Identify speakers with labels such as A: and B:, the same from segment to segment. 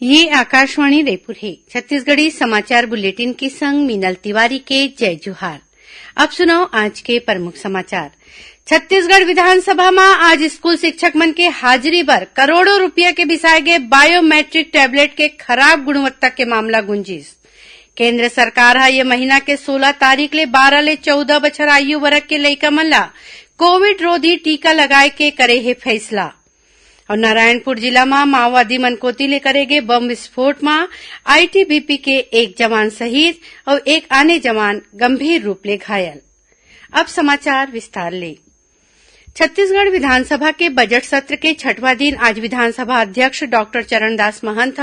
A: ये आकाशवाणी रायपुर है। छत्तीसगढ़ी समाचार बुलेटिन के संग मीनल तिवारी के जय जोहार। अब सुनाओ आज के प्रमुख समाचार। छत्तीसगढ़ विधानसभा में आज स्कूल शिक्षक मन के हाजिरी पर करोड़ों रुपया के बिसाए गए बायोमेट्रिक टैबलेट के खराब गुणवत्ता के मामला गुंजिस। केंद्र सरकार ह ये महीना के 16 तारीख ले 12 ले 14 बछर आयु वर्ग के लइका मन ला कोविड रोधी टीका लगाए के करे हे फैसला। और नारायणपुर जिला में माओवादी मन कोती ले करे गे बम विस्फोट में आईटीबीपी के एक जवान शहीद और एक आने जवान गंभीर रूप ले घायल। अब समाचार विस्तार ले। छत्तीसगढ़ विधानसभा के बजट सत्र के 6वां दिन आज विधानसभा अध्यक्ष डॉक्टर चरणदास महंत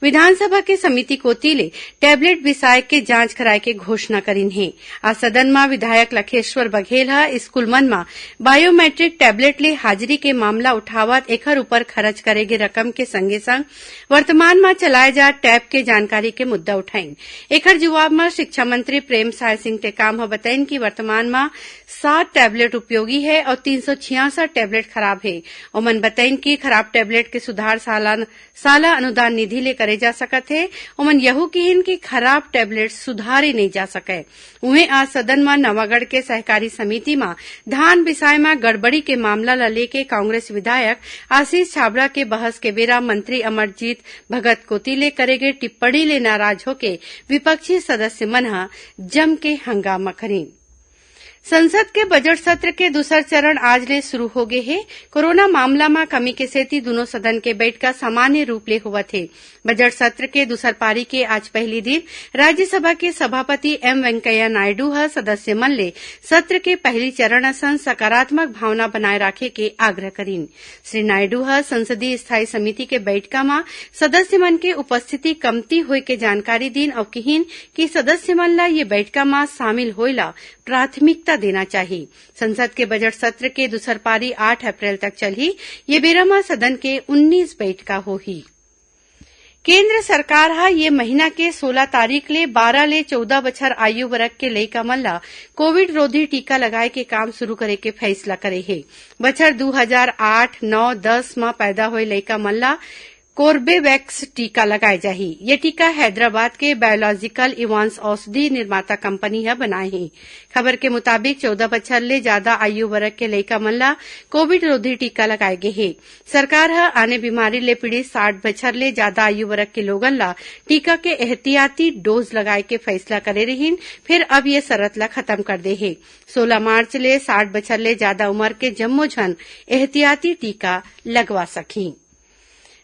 A: विधानसभा के समिति कोती ले टैबलेट बिसाए के जांच कराए के घोषणा करीन है। आज सदन में विधायक लखेश्वर बघेल स्कूल मन में बायोमेट्रिक टैबलेट ले हाजिरी के मामला उठावत एकर ऊपर खर्च करे गे रकम के संगे संग वर्तमान में चलाए जा टैब के जानकारी के मुद्दा उठाइन। एकर जवाब में शिक्षा मंत्री प्रेमसाय सिंह टेकाम बताइन कि वर्तमान में 7 टैबलेट उपयोगी है और 366 टैबलेट खराब है। ओमन बताइन कि खराब टैबलेट के सुधार साला अनुदान निधि ले करे जा सकत है। ओमन यहू कहिन कि खराब टैबलेट सुधारे नहीं जा सके। उहे आज सदन में नवागढ़ के सहकारी समिति में धान बिसाए में गड़बड़ी के मामला ला लेके कांग्रेस विधायक आशीष छाबड़ा के बहस के बेरा मंत्री अमरजीत भगत कोती ले करे गे टिप्पणी ले नाराज होके विपक्षी सदस्य मन जम के हंगामा करीन। संसद के बजट सत्र के दूसर चरण आज ले शुरू हो गए है। कोरोना मामला में कमी के सेती दोनों सदन के बैठका सामान्य रूप ले हुआ थे। बजट सत्र के दूसर पारी के आज पहली दिन राज्यसभा के सभापति एम वेंकैया नायडू सदस्य मन ले सत्र के पहली चरण असन सकारात्मक भावना बनाए रखे के आग्रह करीन। श्री नायडू संसदीय स्थायी समिति के बैठका में सदस्य मन के उपस्थिति कमती होए के जानकारी दिन और कहिन कि सदस्य मन ला ये बैठका में शामिल होइला प्राथमिकता देना चाहिए। संसद के बजट सत्र के दूसर पारी 8 अप्रैल तक चली। ये बेरा में सदन के 19 बैठका होही। केंद्र सरकार ये महीना के 16 तारीख ले 12 ले 14 बछर आयु वर्ग के लइका मन ला कोविड रोधी टीका लगाए के काम शुरू करे के फैसला करे है। बछर 2008, 9, 10 में पैदा हुए लइका मन ला कोर्बेवैक्स टीका लगाए जाही। ये टीका हैदराबाद के बायोलॉजिकल इवांस औषधि निर्माता कंपनी बनाए है। खबर के मुताबिक 14 बछर ले ज्यादा आयु वर्ग के लइका मन ला कोविड रोधी टीका लगाए गे है। सरकार आने बीमारी ले पीड़ित 60 बछर ले ज्यादा आयु वर्ग के लोगन ला टीका के एहतियाती डोज लगाए के फैसला करे रहीन। फिर अब ये शरत ला खत्म कर दे है। 16 मार्च ले 60 बछर ले ज्यादा उम्र के जम्मो झन एहतियाती टीका लगवा सकी।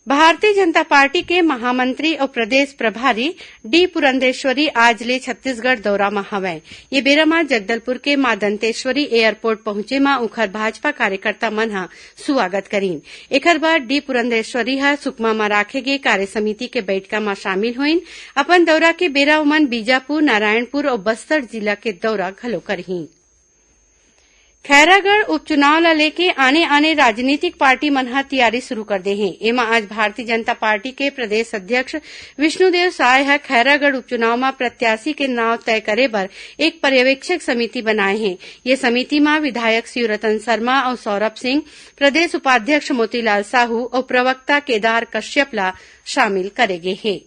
A: भारतीय जनता पार्टी के महामंत्री और प्रदेश प्रभारी डी पुरंदेश्वरी आज ले छत्तीसगढ़ दौरा में हवय। ये बेरा में जगदलपुर के मां दंतेश्वरी एयरपोर्ट पहुंचे में उखर भाजपा कार्यकर्ता मन स्वागत करीन। एकर बाद डी पुरंदेश्वरी सुकमा में राखे गे कार्य समिति के बैठका में शामिल हुईन। अपन दौरा के बेरा उमन बीजापुर, नारायणपुर और बस्तर जिला के दौरा घलो करही। खैरागढ़ उपचुनाव ला लेके आने राजनीतिक पार्टी मन तैयारी शुरू कर दे हैं। एमा आज भारतीय जनता पार्टी के प्रदेश अध्यक्ष विष्णुदेव साय खैरागढ़ उपचुनाव में प्रत्याशी के नाव तय करे बर एक पर्यवेक्षक समिति बनाए हैं। ये समिति में विधायक शिवरतन शर्मा और सौरभ सिंह, प्रदेश उपाध्यक्ष मोतीलाल साहू और प्रवक्ता केदार कश्यप ला शामिल करे गे हैं।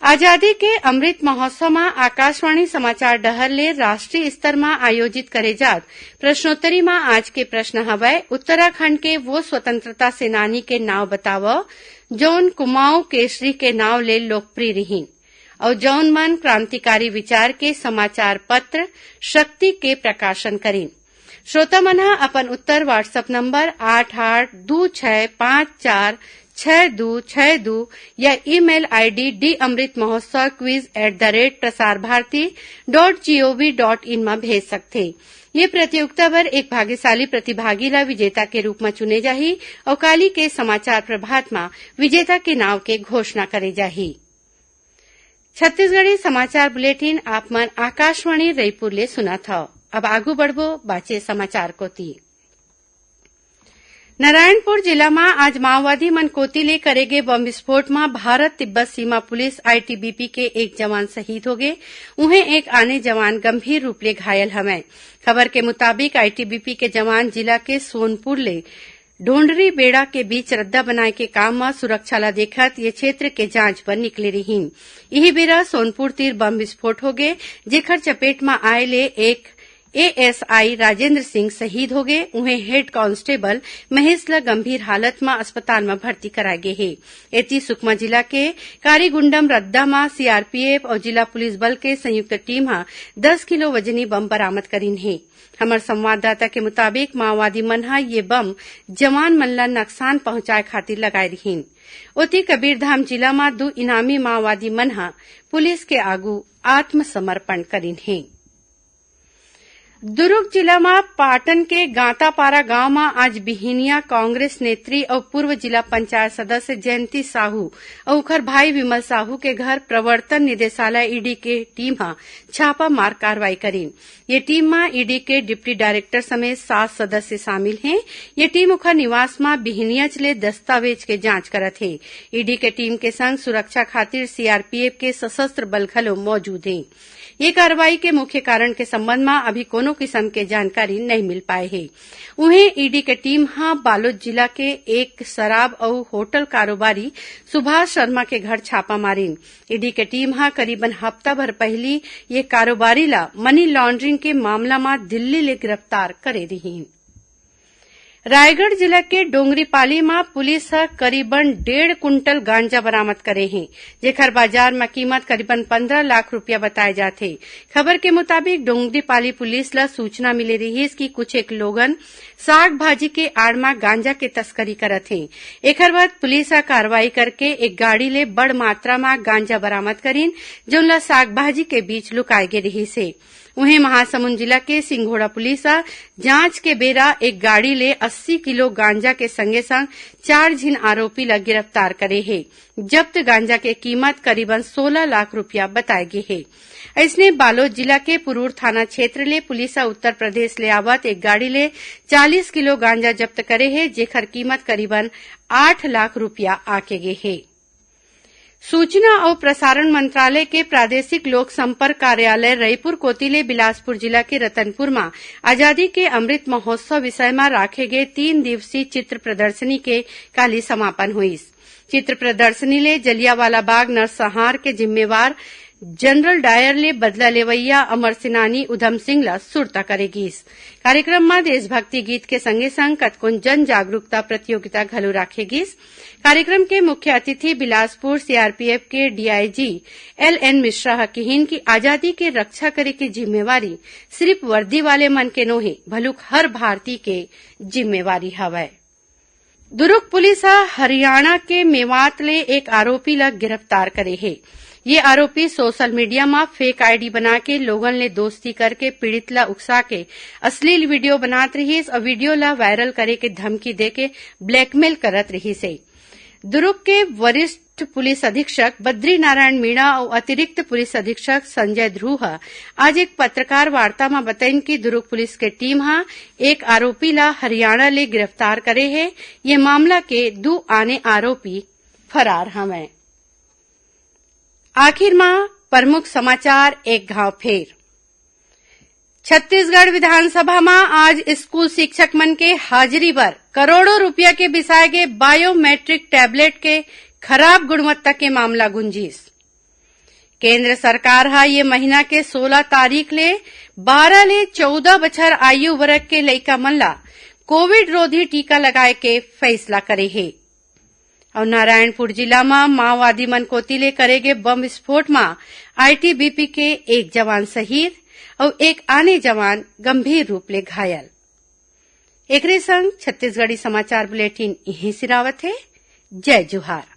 A: आजादी के अमृत महोत्सव में आकाशवाणी समाचार डहर ले राष्ट्रीय स्तर में आयोजित करे जात प्रश्नोत्तरी में आज के प्रश्न हवय, उत्तराखंड के वो स्वतंत्रता सेनानी के नाव बताव जौन कुमाऊं केसरी के नाव ले लोकप्रिय रहीन और जौन मन क्रांतिकारी विचार के समाचार पत्र शक्ति के प्रकाशन करीन। श्रोता मन अपन उत्तर व्हाट्सएप नंबर 8826546262 या ईमेल आईडी damritmahotsav@prasarbharati.gov.in में भेज सकथे। ये प्रतियोगिता पर एक भाग्यशाली प्रतिभागी ला विजेता के रूप में चुने जाही और काली के समाचार प्रभात में विजेता के नाव के घोषणा करे जाही। छत्तीसगढ़ी समाचार बुलेटिन आप मन आकाशवाणी रायपुर ले सुना था। अब आगू बढ़बो बाचे समाचार कोती। नारायणपुर जिला में आज माओवादी मन कोती ले करे गे बम विस्फोट में भारत तिब्बत सीमा पुलिस आईटीबीपी के एक जवान शहीद हो गए। उन्हें एक आने जवान गंभीर रूप ले घायल हवय। खबर के मुताबिक आईटीबीपी के जवान जिला के सोनपुर ले ढोंडरी बेड़ा के बीच रद्दा बनाए के काम में सुरक्षा ला देखत ये क्षेत्र के जांच पर निकले रहीन। यही बेरा सोनपुर तीर बम विस्फोट हो गए, जेकर चपेट में आए ले एक एएसआई राजेंद्र सिंह शहीद हो गए। उन्हें हेड कांस्टेबल महेश ला गंभीर हालत में अस्पताल में भर्ती कराए गए है। एती सुकमा जिला के कारीगुंडम रद्दा में सीआरपीएफ और जिला पुलिस बल के संयुक्त टीम 10 किलो वजनी बम बरामद करीन है। हमार संवाददाता के मुताबिक माओवादी मन ये बम जवान मन ला नुकसान पहुंचाए खातिर लगाए रहीन। ओती कबीरधाम जिला में 2 इनामी माओवादी मन पुलिस के आगू आत्मसमर्पण करीन है। दुर्ग जिला में पाटन के गांतापारा गांव में आज बिहिनिया कांग्रेस नेत्री और पूर्व जिला पंचायत सदस्य जयंती साहू और उखर भाई विमल साहू के घर प्रवर्तन निदेशालय ईडी के टीम छापा मार कार्रवाई करीन। ये टीम में ईडी के डिप्टी डायरेक्टर समेत 7 सदस्य शामिल हैं। ये टीम उखर निवास में बिहिनिया चले दस्तावेज के जांच करत है। ईडी के टीम के संग सुरक्षा खातिर सीआरपीएफ के सशस्त्र बल घलो मौजूद हैं। ये कार्रवाई के मुख्य कारण के संबंध में अभी कोनो किस्म के जानकारी नहीं मिल पाए है। उन्हें ईडी के टीम बालोद जिला के एक शराब और होटल कारोबारी सुभाष शर्मा के घर छापा मारीन। ईडी के टीम करीबन हफ्ता भर पहली ये कारोबारी ला मनी लॉन्ड्रिंग के मामला में दिल्ली ले गिरफ्तार करे रही। रायगढ़ जिला के डोंगरीपाली में पुलिस करीबन 1.5 कुंटल गांजा बरामद करे हैं, जेकर बाजार में कीमत करीबन 15 लाख रुपया बताए जाते। खबर के मुताबिक डोंगरीपाली पुलिस ला सूचना मिले रही कि कुछ एक लोगन साग भाजी के आड़ में गांजा के तस्करी करत हैं। एकर बाद पुलिस कार्रवाई करके एक गाड़ी ले बड़ मात्रा में गांजा बरामद करीन, जोन ला साग भाजी के बीच लुकाए गे रही से। उन्हें महासमुंद जिला के सिंघोड़ा पुलिस जांच के बेरा एक गाड़ी ले 80 किलो गांजा के संगे संग 4 झिन आरोपी ला गिरफ्तार करे है। जब्त गांजा के कीमत करीबन 16 लाख रुपया बताए गए है। इसने बालोद जिला के पुरूर थाना क्षेत्र ले पुलिस उत्तर प्रदेश ले आवत एक गाड़ी ले 40 किलो गांजा जब्त करे है, जेकर कीमत करीबन 8 लाख रुपया आके गए है। सूचना और प्रसारण मंत्रालय के प्रादेशिक लोक संपर्क कार्यालय रईपुर कोतिले बिलासपुर जिला के रतनपुर में आजादी के अमृत महोत्सव विषय में राखे गए 3 दिवसीय चित्र प्रदर्शनी के काली समापन हुई। चित्र प्रदर्शनी ले जलियावाला बाग नरसंहार के जिम्मेवार जनरल डायर ले बदला लेवैया अमर सेनानी उधम सिंह ला सुरता करेगी। कार्यक्रम में देशभक्ति गीत के संगे संग कतकुन जन जागरूकता प्रतियोगिता घलो राखेगी। कार्यक्रम के मुख्य अतिथि बिलासपुर सीआरपीएफ के डीआईजी एलएन मिश्रा कहिन की आजादी के रक्षा करे की जिम्मेवारी सिर्फ वर्दी वाले मन के नोहे भलुक हर भारतीय के जिम्मेवारी हवय। दुर्ग पुलिस हरियाणा के मेवात ले एक आरोपी ला गिरफ्तार करे है। ये आरोपी सोशल मीडिया में फेक आईडी बना के लोगन ले दोस्ती करके पीड़ित ला उकसा के अश्लील वीडियो बनात रही और वीडियो ला वायरल करे के धमकी दे के ब्लैकमेल करत रही से। दुर्ग के वरिष्ठ पुलिस अधीक्षक बद्री नारायण मीणा और अतिरिक्त पुलिस अधीक्षक संजय ध्रुव आज एक पत्रकार वार्ता में बताइन कि दुर्ग पुलिस के टीम एक आरोपी ला हरियाणा ले गिरफ्तार करे है। ये मामला के 2 आने आरोपी फरार हवें। आखिर में प्रमुख समाचार एक घाव फेर। छत्तीसगढ़ विधानसभा में आज स्कूल शिक्षक मन के हाजिरी पर करोड़ों रुपया के बिसाए गए बायोमेट्रिक टैबलेट के खराब गुणवत्ता के मामला गुंजीस। केंद्र सरकार ये महीना के 16 तारीख ले 12 ले 14 बछर आयु वर्ग के लइका मन ला कोविड रोधी टीका लगाए के फैसला करे है। और नारायणपुर जिला में माओवादी मन कोतिले करेगे बम विस्फोट में आईटीबीपी के एक जवान शहीद और एक आने जवान गंभीर रूप ले घायल। एकरे संग छत्तीसगढ़ी समाचार बुलेटिन यहीं सिरावत है। जय जोहार।